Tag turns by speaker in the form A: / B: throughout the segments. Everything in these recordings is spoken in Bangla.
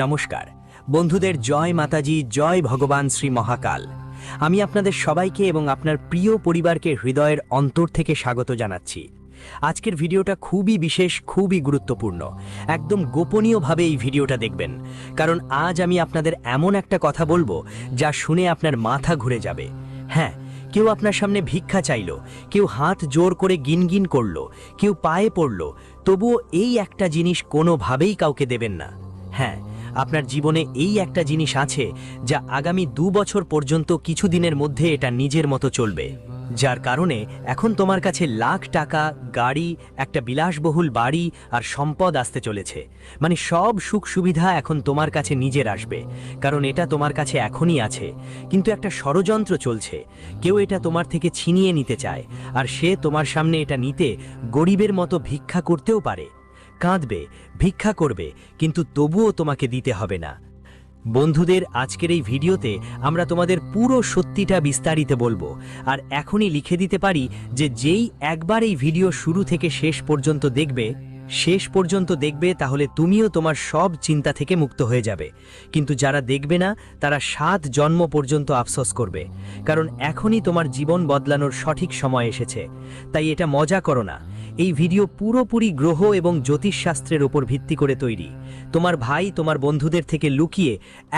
A: নমস্কার বন্ধুদের, জয় মাতাজি, জয় ভগবান শ্রী মহাকাল। আমি আপনাদের সবাইকে এবং আপনার প্রিয় পরিবারকে হৃদয়ের অন্তর থেকে স্বাগত জানাচ্ছি। আজকের ভিডিওটা খুবই বিশেষ, খুবই গুরুত্বপূর্ণ। একদম গোপনীয়ভাবে এই ভিডিওটা দেখবেন, কারণ আজ আমি আপনাদের এমন একটা কথা বলবো যা শুনে আপনার মাথা ঘুরে যাবে। হ্যাঁ, কেউ আপনার সামনে ভিক্ষা চাইল, কেউ হাত জোর করে গিনগিন করল, কেউ পায়ে পড়ল, তবুও এই একটা জিনিস কোনোভাবেই কাউকে দেবেন না। হ্যাঁ, আপনার জীবনে এই একটা জিনিস আছে যা আগামী 2 বছর পর্যন্ত কিছুদিনের মধ্যে এটা নিজের মতো চলবে, যার কারণে এখন তোমার কাছে লাখ টাকা, গাড়ি, একটা বিলাসবহুল বাড়ি আর সম্পদ আসতে চলেছে। মানে সব সুখ সুবিধা এখন তোমার কাছে নিজের আসবে, কারণ এটা তোমার কাছে এখনই আছে। কিন্তু একটা ষড়যন্ত্র চলছে, কেউ এটা তোমার থেকে ছিনিয়ে নিতে চায়, আর সে তোমার সামনে এটা নিতে গরিবের মতো ভিক্ষা করতেও পারে। কাঁদবে, ভিক্ষা করবে, কিন্তু তবুও তোমাকে দিতে হবে না। বন্ধুদের, আজকের এই ভিডিওতে আমরা তোমাদের পুরো সত্যিটা বিস্তারিত বলবো, আর এখনই লিখে দিতে পারি যে যেই একবার এই ভিডিও শুরু থেকে শেষ পর্যন্ত দেখবে তাহলে তুমিও তোমার সব চিন্তা থেকে মুক্ত হয়ে যাবে। কিন্তু যারা দেখবে না তারা 7 জন্ম পর্যন্ত আফসোস করবে, কারণ এখনই তোমার জীবন বদলানোর সঠিক সময় এসেছে। তাই এটা মজা করো না। এই ভিডিও পুরোপুরি গ্রহ এবং জ্যোতিষশাস্ত্রের উপর ভিত্তি করে তৈরি। তোমার ভাই তোমার বন্ধুদের থেকে লুকিয়ে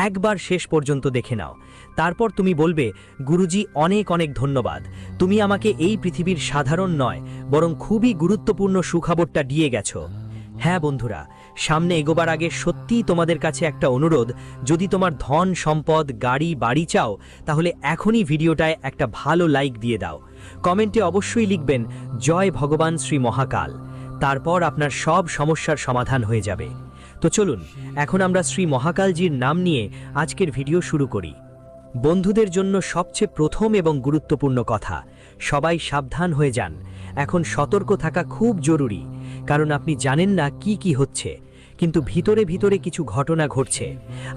A: একবার শেষ পর্যন্ত দেখে নাও, তারপর তুমি বলবে, গুরুজি অনেক অনেক ধন্যবাদ, তুমি আমাকে এই পৃথিবীর সাধারণ নয় বরং খুবই গুরুত্বপূর্ণ সুখবরটা দিয়ে গেছো। হ্যাঁ বন্ধুরা, সামনে এগোবার আগে সত্যিই তোমাদের কাছে একটা অনুরোধ, যদি তোমার ধন সম্পদ, গাড়ি, বাড়ি চাও তাহলে এখনই ভিডিওটায় একটা ভালো লাইক দিয়ে দাও। কমেন্টে অবশ্যই লিখবেন জয় ভগবান শ্রী মহাকাল, তারপর আপনার সব সমস্যার সমাধান হয়ে যাবে। তো চলুন এখন আমরা শ্রী মহাকালজির নাম নিয়ে আজকের ভিডিও শুরু করি। বন্ধুদের জন্য সবচেয়ে প্রথম এবং গুরুত্বপূর্ণ কথা, সবাই সাবধান হয়ে যান। এখন সতর্ক থাকা খুব জরুরি, কারণ আপনি জানেন না কি কি হচ্ছে, কিন্তু ভিতরে ভিতরে কিছু ঘটনা ঘটছে।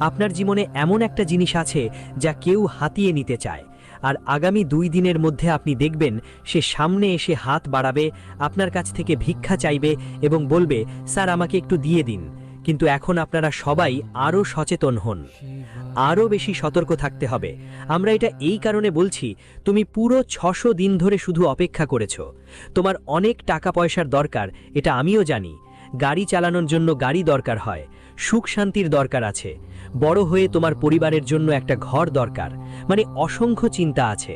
A: আপনার জীবনে এমন একটা জিনিস আছে যা কেউ হাতিয়ে নিতে চায়, আর আগামী 2 দিনের মধ্যে আপনি দেখবেন সে সামনে এসে হাত বাড়াবে, আপনার কাছ থেকে ভিক্ষা চাইবে এবং বলবে, স্যার আমাকে একটু দিয়ে দিন। কিন্তু এখন আপনারা সবাই আরও সচেতন হন, আরও বেশি সতর্ক থাকতে হবে। আমরা এটা এই কারণে বলছি, তুমি পুরো 600 দিন ধরে শুধু অপেক্ষা করেছো। তোমার অনেক টাকা পয়সার দরকার, এটা আমিও জানি। গাড়ি চালানোর জন্য গাড়ি দরকার হয়, সুখ শান্তির দরকার আছে, বড় হয়ে তোমার পরিবারের জন্য একটা ঘর দরকার, মানে অসংখ্য চিন্তা আছে।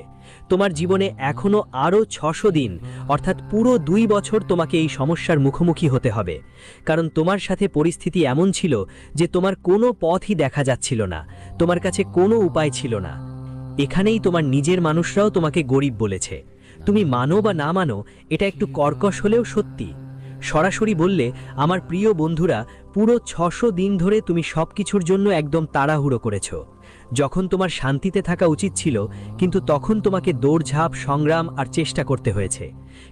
A: তোমার জীবনে এখনো আরও 600 দিন অর্থাৎ পুরো 2 বছর তোমাকে এই সমস্যার মুখোমুখি হতে হবে, কারণ তোমার সাথে পরিস্থিতি এমন ছিল যে তোমার কোনো পথই দেখা যাচ্ছিল না, তোমার কাছে কোনো উপায় ছিল না। এখানেই তোমার নিজের মানুষরাও তোমাকে গরিব বলেছে। তুমি মানো বা না মানো, এটা একটু কর্কশ হলেও সত্যি। সরাসরি বললে, আমার প্রিয় বন্ধুরা, পুরো 600 দিন ধরে তুমি সবকিছুর জন্য একদম তাড়াহুড়ো করেছো, যখন তোমার শান্তিতে থাকা উচিত ছিল, কিন্তু তখন তোমাকে দৌড়ঝাঁপ, সংগ্রাম আর চেষ্টা করতে হয়েছে,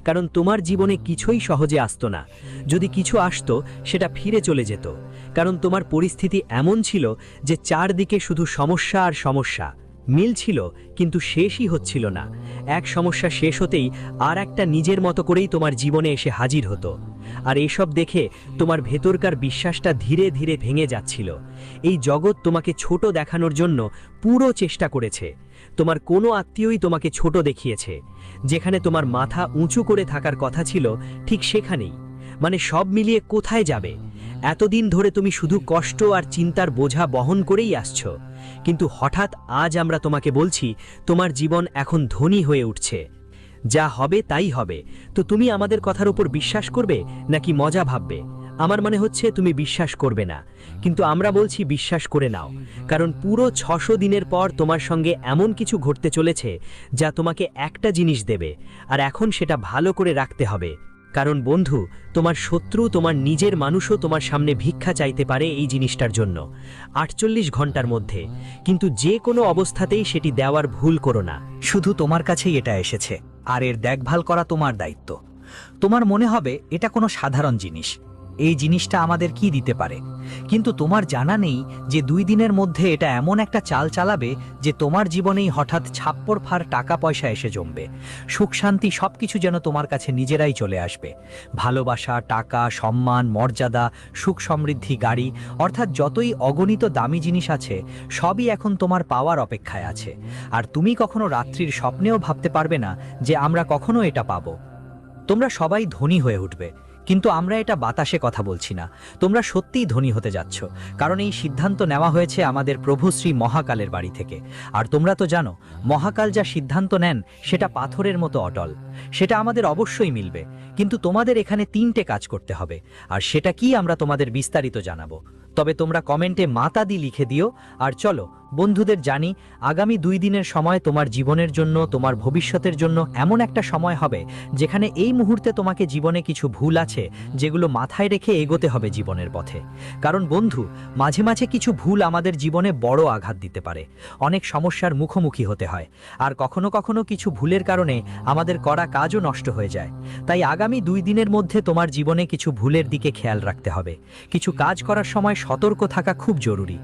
A: কারণ তোমার জীবনে কিছুই সহজে আসতো না। যদি কিছু আসতো সেটা ফিরে চলে যেত, কারণ তোমার পরিস্থিতি এমন ছিল যে চারদিকে শুধু সমস্যা আর সমস্যা মিলছিল, কিন্তু শেষই হচ্ছিল না। এক সমস্যা শেষ হতেই আর একটা নিজের মতো করেই তোমার জীবনে এসে হাজির হতো, আর এসব দেখে তোমার ভেতরকার বিশ্বাসটা ধীরে ধীরে ভেঙে যাচ্ছিল। এই জগৎ তোমাকে ছোট দেখানোর জন্য পুরো চেষ্টা করেছে। তোমার কোনো আত্মীয়ই তোমাকে ছোট দেখিয়েছে, যেখানে তোমার মাথা উঁচু করে থাকার কথা ছিল ঠিক সেখানেই। মানে সব মিলিয়ে কোথায় যাবে? এতদিন ধরে তুমি শুধু কষ্ট আর চিন্তার বোঝা বহন করেই আসছো, কিন্তু হঠাৎ আজ আমরা তোমাকে বলছি, তোমার জীবন এখন ধনী হয়ে উঠছে। যা হবে তাই হবে। তো তুমি আমাদের কথার উপর বিশ্বাস করবে নাকি মজা ভাববে? আমার মনে হচ্ছে তুমি বিশ্বাস করবে না, কিন্তু আমরা বলছি বিশ্বাস করে নাও, কারণ পুরো 600 দিনের পর তোমার সঙ্গে এমন কিছু ঘটতে চলেছে যা তোমাকে একটা জিনিস দেবে, আর এখন সেটা ভালো করে রাখতে হবে। কারণ বন্ধু, তোমার শত্রু, তোমার নিজের মানুষও তোমার সামনে ভিক্ষা চাইতে পারে এই জিনিসটার জন্য 48 ঘন্টার মধ্যে, কিন্তু যে কোনো অবস্থাতেই সেটি দেওয়ার ভুল করো না।
B: শুধু তোমার কাছেই এটা এসেছে, আর এর দেখভাল করা তোমার দায়িত্ব। তোমার মনে হবে এটা কোনো সাধারণ জিনিস, এই জিনিসটা আমাদের কি দিতে পারে, কিন্তু তোমার জানা নেই যে 2 দিনের মধ্যে এটা এমন একটা চাল চালাবে যে তোমার জীবনেই হঠাৎ ছাপ্পর ফার টাকা পয়সা এসে জমবে। সুখ শান্তি সবকিছু যেন তোমার কাছে নিজেরাই চলে আসবে। ভালোবাসা, টাকা, সম্মান, মর্যাদা, সুখ সমৃদ্ধি, গাড়ি, অর্থাৎ যতই অগণিত দামি জিনিস আছে সবই এখন তোমার পাওয়ার অপেক্ষায় আছে। আর তুমি কখনো রাত্রির স্বপ্নেও ভাবতে পারবে না যে আমরা কখনো এটা পাবো। তোমরা সবাই ধনী হয়ে উঠবে, কিন্তু আমরা এটা বাতাসে কথা বলছি না। তোমরা সত্যিই ধনী হতে যাচ্ছ, কারণ এই সিদ্ধান্ত নেওয়া হয়েছে আমাদের প্রভু শ্রী মহাকালের বাড়ি থেকে। আর তোমরা তো জানো, মহাকাল যা সিদ্ধান্ত নেন সেটা পাথরের মতো অটল। সেটা আমাদের অবশ্যই মিলবে, কিন্তু তোমাদের এখানে 3টে কাজ করতে হবে। আর সেটা কি আমরা তোমাদের বিস্তারিত জানাবো। তবে তোমরা কমেন্টে মাতাদি লিখে দিও। আর চলো বন্ধুদের জানি, আগামী 2 দিনের সময় তোমার জীবনের জন্য, তোমার ভবিষ্যতের জন্য এমন একটা সময় হবে যেখানে এই মুহূর্তে তোমাকে জীবনে কিছু ভুল আছে যেগুলো মাথায় রেখে এগোতে হবে জীবনের পথে। কারণ বন্ধু, মাঝে মাঝে কিছু ভুল আমাদের জীবনে বড় আঘাত দিতে পারে, অনেক সমস্যার মুখোমুখি হতে হয়। আর কখনো কখনো কিছু ভুলের কারণে আমাদের করা কাজও নষ্ট হয়ে যায়। তাই আগামী 2 দিনের মধ্যে তোমার জীবনে কিছু ভুলের দিকে খেয়াল রাখতে হবে। কিছু কাজ করার সময় সতর্ক থাকা খুব জরুরি।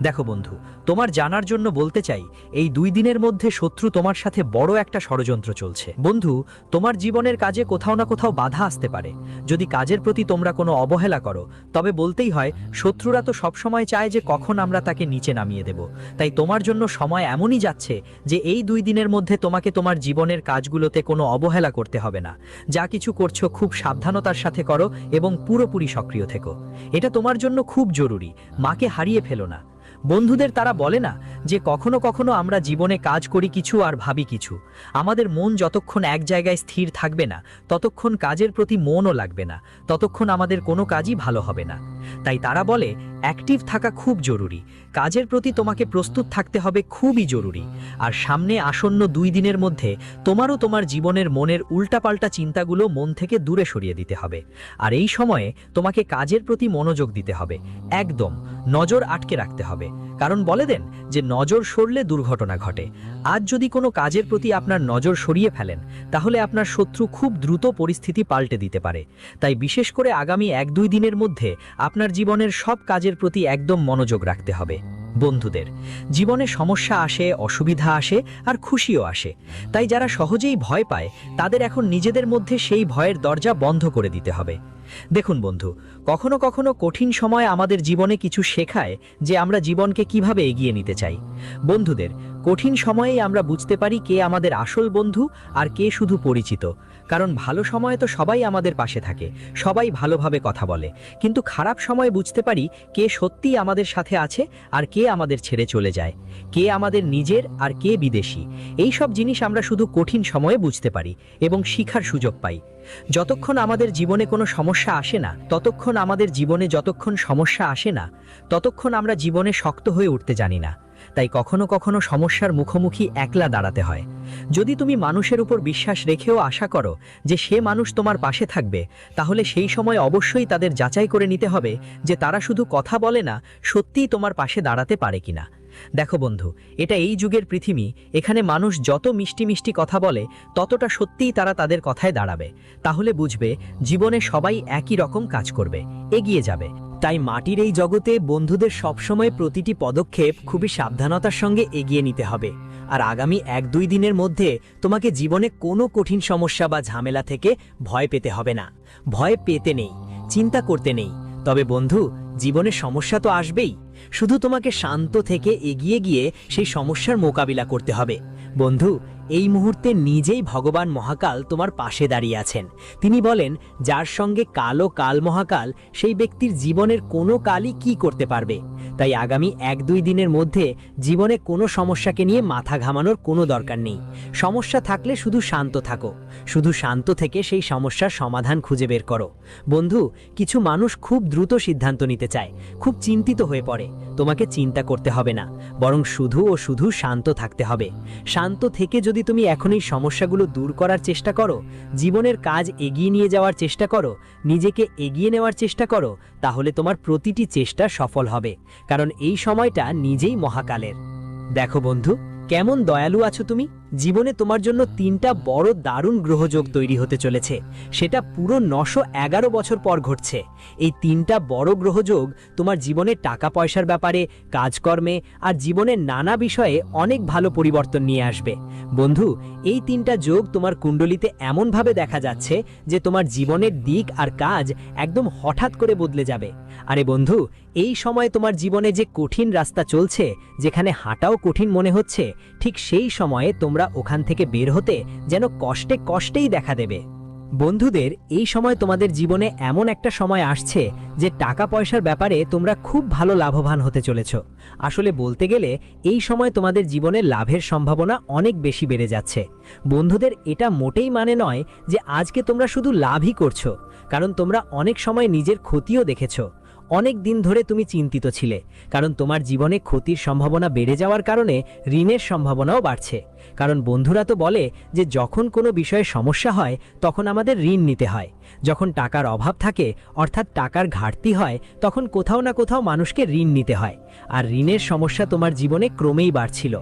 B: দেখো বন্ধু, তোমার জানার জন্য বলতে চাই, এই 2 দিনের মধ্যে শত্রু তোমার সাথে বড় একটা ষড়যন্ত্র চলছে। বন্ধু, তোমার জীবনের কাজে কোথাও না কোথাও বাধা আসতে পারে। যদি কাজের প্রতি তোমরা কোনো অবহেলা করো, তবে বলতেই হয়, শত্রুরা তো সবসময় চায় যে কখন আমরা তাকে নিচে নামিয়ে দেব। তাই তোমার জন্য সময় এমনই যাচ্ছে যে এই 2 দিনের মধ্যে তোমাকে তোমার জীবনের কাজগুলোতে কোনো অবহেলা করতে হবে না। যা কিছু করছো খুব সাবধানতার সাথে করো এবং পুরোপুরি সক্রিয় থেকো। এটা তোমার জন্য খুব জরুরি। মাকে হারিয়ে ফেলো না। বন্ধুদের তারা বলে না যে কখনো কখনো আমরা জীবনে কাজ করি কিছু আর ভাবি কিছু। আমাদের মন যতক্ষণ এক জায়গায় স্থির থাকবে না, ততক্ষণ কাজের প্রতি মনও লাগবে না, ততক্ষণ আমাদের কোনো কাজই ভালো হবে না। তাই তারা বলে অ্যাক্টিভ থাকা খুব জরুরি। কাজের প্রতি তোমাকে প্রস্তুত থাকতে হবে, খুবই জরুরি। আর সামনে আসন্ন 2 দিনের মধ্যে তোমারও তোমার জীবনের মনের উল্টাপাল্টা চিন্তাগুলো মন থেকে দূরে সরিয়ে দিতে হবে। আর এই সময়ে তোমাকে কাজের প্রতি মনোযোগ দিতে হবে, একদম নজর আটকে রাখতে হবে। কারণ বলে দেন যে নজর সরলে দুর্ঘটনা ঘটে। আজ যদি কোনো কাজের প্রতি আপনার নজর সরিয়ে ফেলেন, তাহলে আপনার শত্রু খুব দ্রুত পরিস্থিতি পাল্টে দিতে পারে। তাই বিশেষ করে আগামী 1-2 দিনের মধ্যে আপনার জীবনের সব কাজের প্রতি একদম মনোযোগ রাখতে হবে। বন্ধুদের জীবনে সমস্যা আসে, অসুবিধা আসে, আর খুশিও আসে। তাই যারা সহজেই ভয় পায়, তাদের এখন নিজেদের মধ্যে সেই ভয়ের দরজা বন্ধ করে দিতে হবে। দেখুন বন্ধু, কখনো কখনো কঠিন সময় আমাদের জীবনে কিছু শেখায় যে আমরা জীবনকে কিভাবে এগিয়ে নিতে চাই। বন্ধুদের কঠিন সময়েই আমরা বুঝতে পারি কে আমাদের আসল বন্ধু আর কে শুধু পরিচিত। কারণ ভালো সময়ে তো সবাই আমাদের পাশে থাকে, সবাই ভালোভাবে কথা বলে, কিন্তু খারাপ সময়ে বুঝতে পারি কে সত্যিই আমাদের সাথে আছে আর কে আমাদের ছেড়ে চলে যায়, কে আমাদের নিজের আর কে বিদেশি। এই সব জিনিস আমরা শুধু কঠিন সময়ে বুঝতে পারি এবং শিখার সুযোগ পাই। যতক্ষণ আমাদের জীবনে কোনো সমস্যা আসে না, ততক্ষণ আমরা জীবনে শক্ত হয়ে উঠতে জানি না। তাই কখনো কখনো সমস্যার মুখোমুখি একলা দাঁড়াতে হয়। যদি তুমি মানুষের উপর বিশ্বাস রেখেও আশা করো যে সে মানুষ তোমার পাশে থাকবে, তাহলে সেই সময় অবশ্যই তাদের যাচাই করে নিতে হবে যে তারা শুধু কথা বলে না, সত্যিই তোমার পাশে দাঁড়াতে পারে কিনা। দেখো বন্ধু, এটা এই যুগের পৃথিবী। এখানে মানুষ যত মিষ্টি মিষ্টি কথা বলে, ততটা সত্যিই তারা তাদের কথায় দাঁড়াবে। তাহলে বুঝবে জীবনে সবাই একই রকম কাজ করবে, এগিয়ে যাবে।
A: তাই মাটির এই জগতে বন্ধুদের সবসময় প্রতিটি পদক্ষেপ খুবই সাবধানতার সঙ্গে এগিয়ে নিতে হবে। আর আগামী 1-2 দিনের মধ্যে তোমাকে জীবনে কোনো কঠিন সমস্যা বা ঝামেলা থেকে ভয় পেতে হবে না। ভয় পেতে নেই, চিন্তা করতে নেই। তবে বন্ধু, জীবনে সমস্যা তো আসবেই, শুধু তোমাকে শান্ত থেকে এগিয়ে গিয়ে সেই সমস্যার মোকাবিলা করতে হবে। বন্ধু, এই মুহূর্তে নিজেই ভগবান মহাকাল তোমার পাশে দাঁড়িয়ে আছেন। তিনি বলেন, যার সঙ্গে কালো কাল মহাকাল, সেই ব্যক্তির জীবনের কোনো কালই কি করতে পারবে। তাই আগামী 1-2 দিনের মধ্যে জীবনে কোনো সমস্যাকে নিয়ে মাথা ঘামানোর কোনো দরকার নেই। সমস্যা থাকলে শুধু শান্ত থাকো, শুধু শান্ত থেকে সেই সমস্যার সমাধান খুঁজে বের করো। বন্ধু, কিছু মানুষ খুব দ্রুত সিদ্ধান্ত নিতে চায়, খুব চিন্তিত হয়ে পড়ে। তোমাকে চিন্তা করতে হবে না, বরং শুধু শান্ত থাকতে হবে। শান্ত থেকে যদি তুমি এখন এই সমস্যাগুলো দূর করার চেষ্টা করো, জীবনের কাজ এগিয়ে নিয়ে যাওয়ার চেষ্টা করো, নিজেকে এগিয়ে নেওয়ার চেষ্টা করো, তাহলে তোমার প্রতিটি চেষ্টা সফল হবে। কারণ এই সময়টা নিজেই মহাকালের। দেখো বন্ধু, কেমন দয়ালু আছো তুমি। জীবনে তোমার জন্য 3টা বড় দারুণ গ্রহযোগ তৈরি হতে চলেছে, সেটা পুরো 911 বছর পর ঘটছে। এই 3টা বড় গ্রহযোগ তোমার জীবনে টাকা পয়সার ব্যাপারে, কাজকর্মে আর জীবনের নানা বিষয়ে অনেক ভালো পরিবর্তন নিয়ে আসবে। বন্ধু, এই 3টা যোগ তোমার কুণ্ডলিতে এমনভাবে দেখা যাচ্ছে যে তোমার জীবনের দিক আর কাজ একদম হঠাৎ করে বদলে যাবে। আরে বন্ধু, এই সময় তোমার জীবনে যে কঠিন রাস্তা চলছে, যেখানে হাঁটাও কঠিন মনে হচ্ছে, ঠিক সেই সময়ে তোমরা ওখান থেকে বের হতে যেন কষ্টে কষ্টেই দেখা দেবে। বন্ধুদের, এই সময় তোমাদের জীবনে এমন একটা সময় আসছে যে টাকা পয়সার ব্যাপারে তোমরা খুব ভালো লাভবান হতে চলেছ। আসলে বলতে গেলে এই সময় তোমাদের জীবনে লাভের সম্ভাবনা অনেক বেশি বেড়ে যাচ্ছে। বন্ধুদের, এটা মোটেই মানে নয় যে আজকে তোমরা শুধু লাভই করছো, কারণ তোমরা অনেক সময় নিজের ক্ষতিও দেখেছো। অনেক দিন ধরে তুমি চিন্তিত ছিলে, কারণ তোমার জীবনে ক্ষতির সম্ভাবনা বেড়ে যাওয়ার কারণে ঋণের সম্ভাবনাও বাড়ছে। কারণ বন্ধুরা তো বলে যে যখন কোনো বিষয়ে সমস্যা হয় তখন আমাদের ঋণ নিতে হয়। যখন টাকার অভাব থাকে, অর্থাৎ টাকার ঘাটতি হয়, তখন কোথাও না কোথাও মানুষকে ঋণ নিতে হয়। আর ঋণের সমস্যা তোমার জীবনে ক্রমেই বাড়ছিল।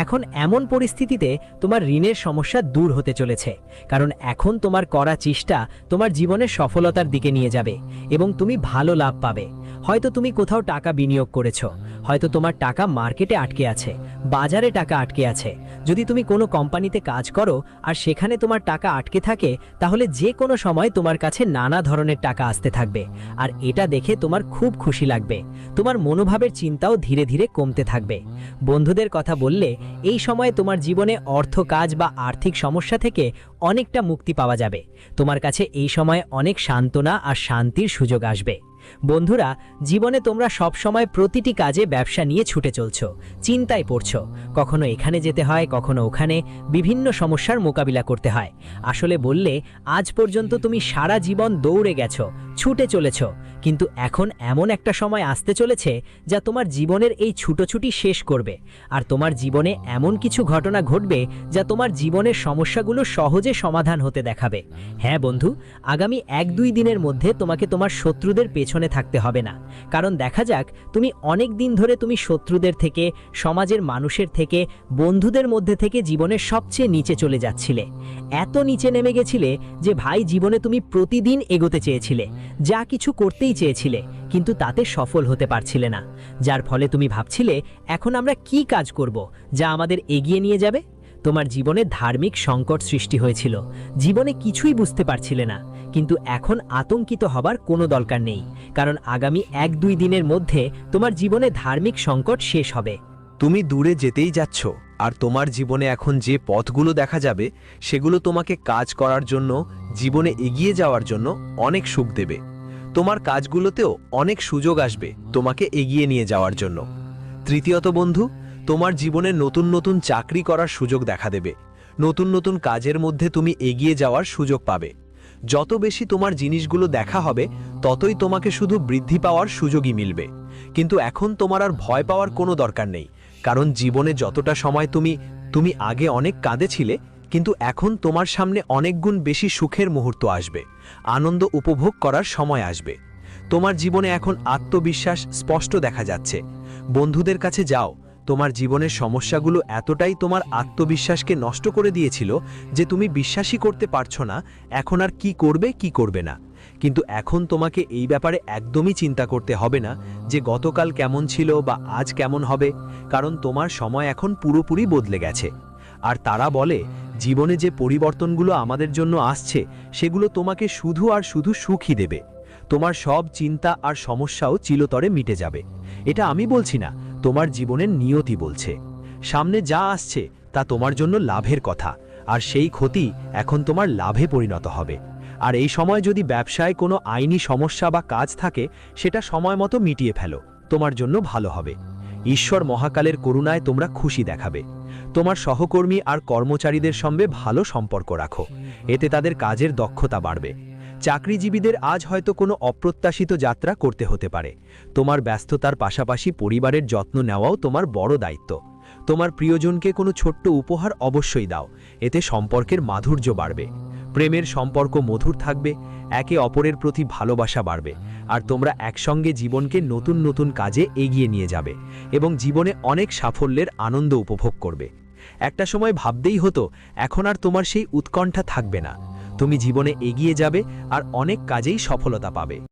A: এখন এমন পরিস্থিতিতে তোমার ঋণের সমস্যা দূর হতে চলেছে, কারণ এখন তোমার করা চেষ্টা তোমার জীবনের সফলতার দিকে নিয়ে যাবে এবং তুমি ভালো লাভ পাবে। হয়তো তুমি কোথাও টাকা বিনিয়োগ করেছো, হয়তো তোমার টাকা মার্কেটে আটকে আছে, বাজারে টাকা আটকে আছে। যদি তুমি কোনো কোম্পানিতে কাজ করো আর সেখানে তোমার টাকা আটকে থাকে, তাহলে যে কোনো সময় তোমার কাছে নানা ধরনের টাকা আসতে থাকবে, আর এটা দেখে তোমার খুব খুশি লাগবে। তোমার মনোভাবের চিন্তাও ধীরে ধীরে কমতে থাকবে। বন্ধুদের কথা বললে, এই সময় তোমার জীবনে অর্থ, কাজ বা আর্থিক সমস্যা থেকে অনেকটা মুক্তি পাওয়া যাবে। তোমার কাছে এই সময় অনেক সান্ত্বনা আর শান্তির সুযোগ আসবে। বন্ধুরা, জীবনে তোমরা সব সময় প্রতিটি কাজে ব্যবসা নিয়ে ছুটে চলছো, চিন্তায় পড়ছো। কখনো এখানে যেতে হয়, কখনো ওখানে, বিভিন্ন সমস্যার মোকাবিলা করতে হয়। আসলে বললে, আজ পর্যন্ত তুমি সারা জীবন দৌড়ে গেছো, ছুটে চলেছো, কিন্তু এখন এমন একটা সময় আসতে চলেছে যা তোমার জীবনের এই ছুটোছুটি শেষ করবে। আর তোমার জীবনে এমন কিছু ঘটনা ঘটবে যা তোমার জীবনের সমস্যাগুলো সহজে সমাধান হতে দেখাবে। হ্যাঁ বন্ধু, আগামী 1-2 দিনের মধ্যে তোমাকে তোমার শত্রুদের পেছনে থাকতে হবে না। কারণ দেখা যাক, তুমি অনেক দিন ধরে তুমি শত্রুদের থেকে, সমাজের মানুষের থেকে, বন্ধুদের মধ্যে থেকে জীবনের সবচেয়ে নিচে চলে যাচ্ছিলে। এত নিচে নেমে গেছিলে যে ভাই, জীবনে তুমি প্রতিদিন এগোতে চেয়েছিলে, যা কিছু করতেই চেয়েছিলে, কিন্তু তাতে সফল হতে পারছিলে না। যার ফলে তুমি ভাবছিলে, এখন আমরা কি কাজ করব যা আমাদের এগিয়ে নিয়ে যাবে। তোমার জীবনে ধার্মিক সংকট সৃষ্টি হয়েছিল, জীবনে কিছুই বুঝতে পারছিলে না। কিন্তু এখন আতঙ্কিত হবার কোনো দরকার নেই, কারণ আগামী 1-2 দিনের মধ্যে তোমার জীবনে ধার্মিক সংকট শেষ হবে।
C: তুমি দূরে যেতেই যাচ্ছ, আর তোমার জীবনে এখন যে পথগুলো দেখা যাবে সেগুলো তোমাকে কাজ করার জন্য, জীবনে এগিয়ে যাওয়ার জন্য অনেক সুখ দেবে। তোমার কাজগুলোতেও অনেক সুযোগ আসবে তোমাকে এগিয়ে নিয়ে যাওয়ার জন্য। তৃতীয়ত বন্ধু, তোমার জীবনে নতুন নতুন চাকরি করার সুযোগ দেখা দেবে। নতুন নতুন কাজের মধ্যে তুমি এগিয়ে যাওয়ার সুযোগ পাবে। যত বেশি তোমার জিনিসগুলো দেখা হবে, ততই তোমাকে শুধু বৃদ্ধি পাওয়ার সুযোগই মিলবে। কিন্তু এখন তোমার আর ভয় পাওয়ার কোনো দরকার নেই, কারণ জীবনে যতটা সময় তুমি আগে অনেক কাঁদেছিলে, কিন্তু এখন তোমার সামনে অনেক গুণ বেশি সুখের মুহূর্ত আসবে, আনন্দ উপভোগ করার সময় আসবে। তোমার জীবনে এখন আত্মবিশ্বাস স্পষ্ট দেখা যাচ্ছে। বন্ধুদের কাছে যাও, তোমার জীবনের সমস্যাগুলো এতটাই তোমার আত্মবিশ্বাসকে নষ্ট করে দিয়েছিল যে তুমি বিশ্বাসই করতে পারছো না এখন আর কি করবে কি করবে না। কিন্তু এখন তোমাকে এই ব্যাপারে একদমই চিন্তা করতে হবে না যে গতকাল কেমন ছিল বা আজ কেমন হবে, কারণ তোমার সময় এখন পুরোপুরি বদলে গেছে। আর তারা বলে, জীবনে যে পরিবর্তনগুলো আমাদের জন্য আসছে সেগুলো তোমাকে শুধু আর শুধু সুখই দেবে। তোমার সব চিন্তা আর সমস্যাও চিরতরে মিটে যাবে। এটা আমি বলছি না, তোমার জীবনের নিয়তি বলছে। সামনে যা আসছে তা তোমার জন্য লাভের কথা, আর সেই ক্ষতি এখন তোমার লাভে পরিণত হবে। আর এই সময় যদি ব্যবসায় কোনো আইনি সমস্যা বা কাজ থাকে, সেটা সময় মতো মিটিয়ে ফেলো, তোমার জন্য ভালো হবে। ঈশ্বর মহাকালের করুণায় তোমরা খুশি দেখাবে। তোমার সহকর্মী আর কর্মচারীদের সঙ্গে ভালো সম্পর্ক রাখো, এতে তাদের কাজের দক্ষতা বাড়বে। চাকরিজীবীদের আজ হয়তো কোনো অপ্রত্যাশিত যাত্রা করতে হতে পারে। তোমার ব্যস্ততার পাশাপাশি পরিবারের যত্ন নেওয়াও তোমার বড় দায়িত্ব। তোমার প্রিয়জনকে কোনো ছোট্ট উপহার অবশ্যই দাও, এতে সম্পর্কের মাধুর্য বাড়বে। প্রেমের সম্পর্ক মধুর থাকবে, একে অপরের প্রতি ভালোবাসা বাড়বে, আর তোমরা একসঙ্গে জীবনকে নতুন নতুন কাজে এগিয়ে নিয়ে যাবে এবং জীবনে অনেক সাফল্যের আনন্দ উপভোগ করবে। একটা সময় ভাবতেই হতো, এখন আর তোমার সেই উৎকণ্ঠা থাকবে না। তুমি জীবনে এগিয়ে যাবে আর অনেক কাজেই সফলতা পাবে।